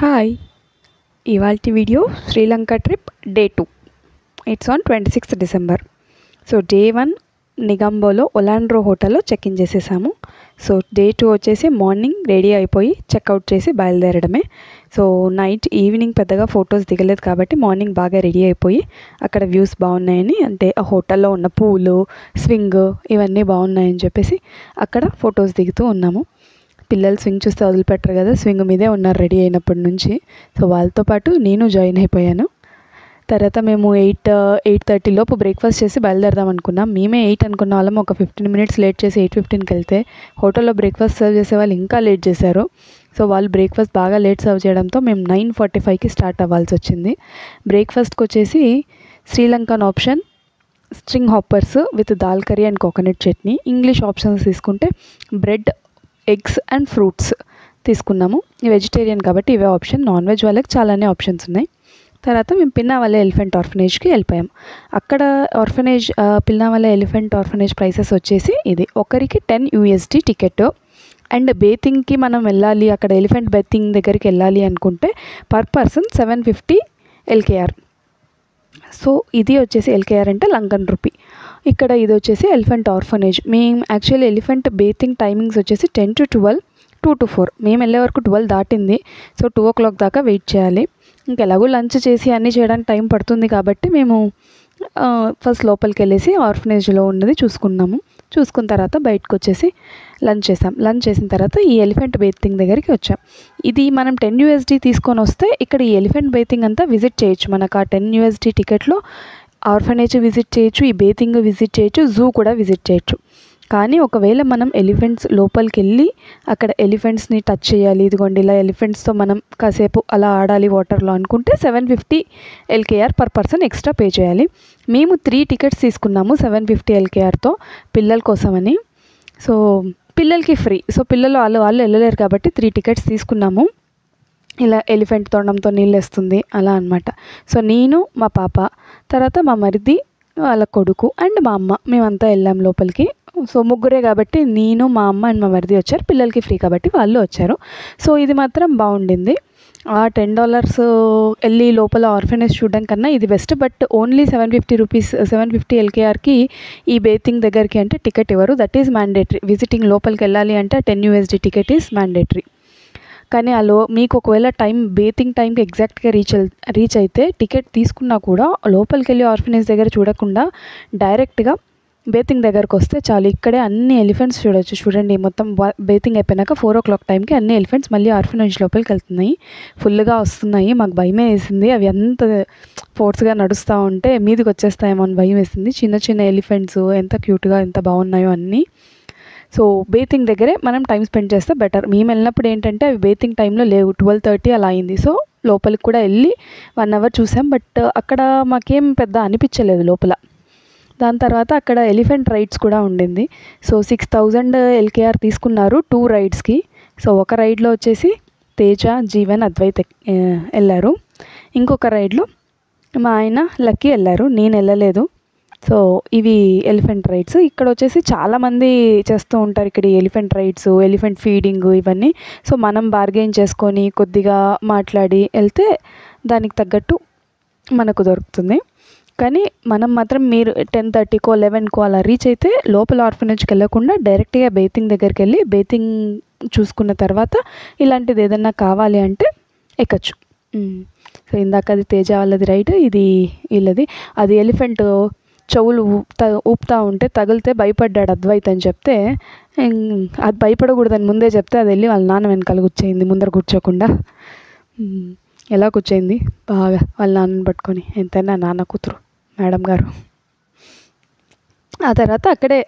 Hi! ఇవాల్టి video Sri Lanka trip day 2. It's on 26th December. So day 1 నిగంబోలో ఒలాండ్రో హోటల్లో check in చేసేసాము. So day 2 వచ్చేసి morning ready అయిపోయి checkout చేసి బయలుదేరడమే. సో ఈవినింగ్ పెద్దగా ఫొటోస్ దిగలేదు కాబట్టి మార్నింగ్ బాగా రెడీ అయిపోయి అక్కడ వ్యూస్ బాగున్నాయని, అంటే ఆ హోటల్లో ఉన్న పూలు, స్వింగ్ ఇవన్నీ బాగున్నాయని చెప్పేసి అక్కడ ఫొటోస్ దిగుతూ ఉన్నాము. పిల్లలు స్వింగ్ చూస్తే వదిలిపెట్టరు కదా, స్వింగ్ మీదే ఉన్నారు రెడీ అయినప్పటి నుంచి. సో వాళ్ళతో పాటు నేను జాయిన్ అయిపోయాను. తర్వాత మేము 8:30 లోపు బ్రేక్ఫాస్ట్ చేసి బయలుదేరదాం అనుకున్నాం. మేమే 8 అనుకున్న వాళ్ళం, ఒక 15 minutes లేట్ చేసి 8:15కి వెళ్తే హోటల్లో బ్రేక్ఫాస్ట్ సర్వ్ చేసే వాళ్ళు ఇంకా లేట్ చేశారు. సో వాళ్ళు బ్రేక్ఫాస్ట్ బాగా లేట్ సర్వ్ చేయడంతో మేము 9:45కి స్టార్ట్ అవ్వాల్సి వచ్చింది. బ్రేక్ఫాస్ట్కి వచ్చేసి Sri Lankan option string hoppers with dal curry and coconut chutney. English options తీసుకుంటే బ్రెడ్, ఎగ్స్ అండ్ ఫ్రూట్స్ తీసుకున్నాము. వెజిటేరియన్ కాబట్టి ఇవే ఆప్షన్. నాన్ వెజ్ వాళ్ళకి చాలానే ఆప్షన్స్ ఉన్నాయి. తర్వాత మేము పిన్నావలే ఎలిఫెంట్ ఆర్ఫనేజ్కి వెళ్ళిపోయాం. అక్కడ ఆర్ఫనేజ్ పిన్నావలే ఎలిఫెంట్ ఆర్ఫనేజ్ ప్రైసెస్ వచ్చేసి ఇది ఒకరికి $10 టికెట్. అండ్ బేతింగ్కి మనం వెళ్ళాలి, అక్కడ ఎలిఫెంట్ బేతింగ్ దగ్గరికి వెళ్ళాలి అనుకుంటే పర్ పర్సన్ $750 LKR. సో ఇది వచ్చేసి LKR అంటే లంకన్ రూపీ. ఇక్కడ ఇది వచ్చేసి ఎలిఫెంట్ ఆర్ఫనేజ్. మేము యాక్చువల్లీ ఎలిఫెంట్ బేతింగ్ టైమింగ్స్ వచ్చేసి 10 to 12, 2 to 4. మేము వెళ్ళే వరకు 12 దాటింది. సో 2 o'clock దాకా వెయిట్ చేయాలి. ఇంకెలాగో లంచ్ చేసి అన్నీ చేయడానికి టైం పడుతుంది కాబట్టి మేము ఫస్ట్ లోపలికి వెళ్ళేసి ఆర్ఫనేజ్లో ఉన్నది చూసుకున్న తర్వాత బయటకు వచ్చేసి లంచ్ చేసాం. లంచ్ చేసిన తర్వాత ఈ ఎలిఫెంట్ బేతింగ్ దగ్గరికి వచ్చాం. ఇది మనం $10 తీసుకొని వస్తే ఇక్కడ ఈ ఎలిఫెంట్ బేతింగ్ అంతా విజిట్ చేయొచ్చు. మనకు ఆ $10 టికెట్లో ఆర్ఫనేజ్ విజిట్ చేయొచ్చు, ఈ బేతింగ్ విజిట్ చేయొచ్చు, జూ కూడా విజిట్ చేయొచ్చు. కానీ ఒకవేళ మనం ఎలిఫెంట్స్ లోపలికి వెళ్ళి అక్కడ ఎలిఫెంట్స్ని టచ్ చేయాలి, ఇదిగోండి ఇలా ఎలిఫెంట్స్తో మనం కాసేపు అలా ఆడాలి వాటర్లో అనుకుంటే $750 LKR per person extra pay చేయాలి. మేము 3 టికెట్స్ తీసుకున్నాము $750 LKRతో పిల్లల కోసమని. సో పిల్లలకి ఫ్రీ. సో పిల్లలు వాళ్ళు వెళ్ళలేరు కాబట్టి 3 టికెట్స్ తీసుకున్నాము. ఇలా ఎలిఫెంట్ తొండంతో నీళ్ళు వేస్తుంది అలా అనమాట. సో నేను, మా పాప, తర్వాత మా మరిది వాళ్ళ కొడుకు అండ్ మా అమ్మ, మేమంతా వెళ్ళాం లోపలికి. సో ముగ్గురే కాబట్టి నేను, మా అమ్మ అండ్ మా మరిది వచ్చారు. పిల్లలకి ఫ్రీ కాబట్టి వాళ్ళు వచ్చారు. సో ఇది మాత్రం బాగుండింది. ఆ $10 వెళ్ళి లోపల ఆర్ఫనేజ్ చూడడం కన్నా ఇది బెస్ట్. బట్ ఓన్లీ $750 LKRకి ఈ బేతింగ్ దగ్గరికి అంటే టికెట్ ఇవ్వరు. That is mandatory. విజిటింగ్ లోపలికి వెళ్ళాలి అంటే $10 టికెట్ ఈజ్ మ్యాండేటరీ. కానీ మీకు ఒకవేళ బేతింగ్ టైంకి ఎగ్జాక్ట్గా రీచ్ అయితే టికెట్ తీసుకున్నా కూడా లోపలికి వెళ్ళి ఆర్ఫనేజ్ దగ్గర చూడకుండా డైరెక్ట్గా బేతింగ్ దగ్గరకు వస్తే చాలు. ఇక్కడే అన్ని ఎలిఫెంట్స్ చూడొచ్చు. చూడండి, మొత్తం బేతింగ్ అయిపోయినాక 4 o'clock టైంకి అన్ని ఎలిఫెంట్స్ మళ్ళీ ఆర్ఫనేజ్ లోపలికి వెళ్తున్నాయి. ఫుల్గా వస్తున్నాయి. మాకు భయమే వేసింది. అవి ఎంత ఫోర్స్గా నడుస్తూ ఉంటే మీదకి వచ్చేస్తాయేమో అని భయం వేసింది. చిన్న చిన్న ఎలిఫెంట్స్ ఎంత క్యూట్గా ఎంత బాగున్నాయో అన్నీ. సో బేతింగ్ దగ్గరే మనం టైం స్పెండ్ చేస్తే బెటర్. మేము వెళ్ళినప్పుడు ఏంటంటే అవి బేతింగ్ టైంలో లేవు, 12:30 అలా అయింది. సో లోపలికి కూడా వెళ్ళి 1 hour చూసాం. బట్ అక్కడ మాకేం పెద్ద అనిపించలేదు లోపల. దాని తర్వాత అక్కడ ఎలిఫెంట్ రైడ్స్ కూడా ఉండింది. సో 6,000 LKR తీసుకున్నారు 2 రైడ్స్కి. సో ఒక రైడ్లో వచ్చేసి తేజ, జీవన్, అద్వైత్ వెళ్ళారు. ఇంకొక రైడ్లో మా ఆయన లక్కీ వెళ్ళారు. నేను వెళ్ళలేదు. సో ఇవి ఎలిఫెంట్ రైడ్స్. ఇక్కడ వచ్చేసి చాలామంది చేస్తూ ఉంటారు ఇక్కడ ఈ ఎలిఫెంట్ రైడ్స్, ఎలిఫెంట్ ఫీడింగ్ ఇవన్నీ. సో మనం బార్గెయిన్ చేసుకొని కొద్దిగా మాట్లాడి వెళ్తే దానికి తగ్గట్టు మనకు దొరుకుతుంది. కానీ మనం మాత్రం మీరు 10:30కో 11కో అలా రీచ్ అయితే లోపల ఆర్ఫనేజ్కి వెళ్ళకుండా డైరెక్ట్గా బేతింగ్ దగ్గరికి వెళ్ళి బేతింగ్ చూసుకున్న తర్వాత ఇలాంటిది ఏదన్నా కావాలి అంటే ఎక్కచ్చు. సో ఇందాక అది తేజ వాళ్ళది రైడ్, ఇది వీళ్ళది. అది ఎలిఫెంట్ చెవులు ఊపుతూ ఉంటే తగిలితే భయపడ్డాడు అద్వైత్ అని చెప్తే, అది భయపడకూడదని ముందే చెప్తే అది వెళ్ళి వాళ్ళ నాన్న వెనకాల కూర్చోయింది, ముందర కూర్చోకుండా. ఎలా కూర్చోయింది బాగా వాళ్ళ నాన్నని పట్టుకొని. ఎంతైనా నాన్న కూతురు మేడం గారు. ఆ తర్వాత అక్కడే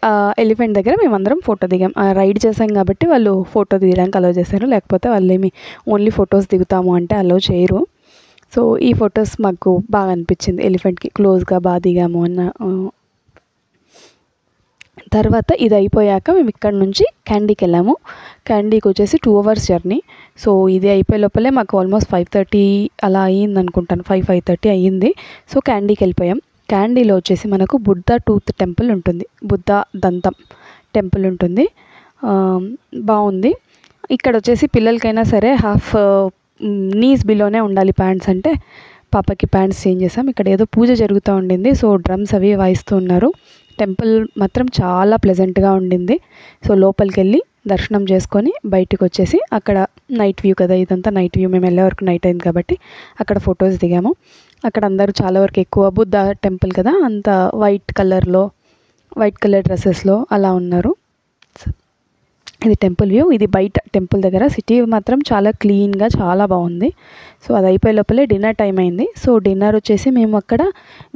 ఎలిఫెంట్ దగ్గర మేమందరం ఫోటో దిగాం. రైడ్ చేసాం కాబట్టి వాళ్ళు ఫోటో దిగడానికి అలౌ చేశారు. లేకపోతే వాళ్ళు ఏమి ఓన్లీ ఫొటోస్ దిగుతాము అంటే అలౌ చేయరు. సో ఈ ఫొటోస్ మాకు బాగా అనిపించింది. ఎలిఫెంట్కి క్లోజ్గా బాగా దిగాము అన్న. తర్వాత ఇది అయిపోయాక మేము ఇక్కడ నుంచి క్యాండీకి వెళ్ళాము. క్యాండీకి వచ్చేసి 2 hours జర్నీ. సో ఇది అయిపోయే లోపలే మాకు ఆల్మోస్ట్ 5:30 అలా అయ్యింది అనుకుంటాను. 5:30 అయ్యింది. సో క్యాండీకి వెళ్ళిపోయాం. క్యాండీలో వచ్చేసి మనకు బుద్ధ టూత్ టెంపుల్ ఉంటుంది, బుద్ధ దంతం టెంపుల్ ఉంటుంది. బాగుంది. ఇక్కడ వచ్చేసి పిల్లలకైనా సరే హాఫ్ నీస్ బిలోనే ఉండాలి ప్యాంట్స్ అంటే పాపకి ప్యాంట్స్ చేంజ్ చేసాం. ఇక్కడ ఏదో పూజ జరుగుతూ ఉండింది, సో డ్రమ్స్ అవి వాయిస్తూ ఉన్నారు. టెంపుల్ మాత్రం చాలా ప్లెజెంట్గా ఉండింది. సో లోపలికి వెళ్ళి దర్శనం చేసుకొని బయటకు వచ్చేసి అక్కడ నైట్ వ్యూ కదా, ఇదంతా నైట్ వ్యూ, మేము వెళ్ళే వరకు నైట్ అయింది కాబట్టి అక్కడ ఫొటోస్ దిగాము. అక్కడ అందరూ చాలా వరకు ఎక్కువ బుద్ధ టెంపుల్ కదా, అంత వైట్ కలర్ డ్రెస్సెస్లో అలా ఉన్నారు. ఇది టెంపుల్ వ్యూ. ఇది బయట టెంపుల్ దగ్గర. సిటీ మాత్రం చాలా క్లీన్గా చాలా బాగుంది. సో అది అయిపోయే లోపలే డిన్నర్ టైం అయింది. సో డిన్నర్ వచ్చేసి మేము అక్కడ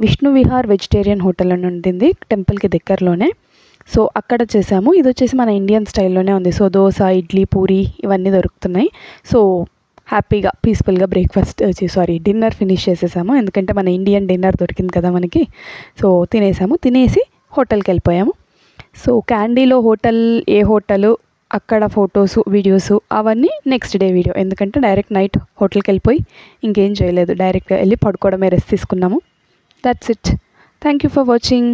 విష్ణు విహార్ వెజిటేరియన్ హోటల్ అని ఉంటుంది టెంపుల్కి దగ్గరలోనే. సో అక్కడ చేసాము. ఇది వచ్చేసి మన ఇండియన్ స్టైల్లోనే ఉంది. సో దోశ, ఇడ్లీ, పూరి ఇవన్నీ దొరుకుతున్నాయి. సో హ్యాపీగా పీస్ఫుల్గా డిన్నర్ ఫినిష్ చేసేసాము. ఎందుకంటే మన ఇండియన్ డిన్నర్ దొరికింది కదా మనకి. సో తినేసి హోటల్కి వెళ్ళిపోయాము. సో క్యాండీలో ఏ హోటలు, అక్కడ ఫొటోస్, వీడియోస్ అవన్నీ నెక్స్ట్ డే వీడియో. ఎందుకంటే డైరెక్ట్ నైట్ హోటల్కి వెళ్ళిపోయి ఇంకేం చేయలేదు, డైరెక్ట్గా వెళ్ళి పడుకోవడమే, రెస్ట్ తీసుకున్నాము. That's it. Thank you for watching.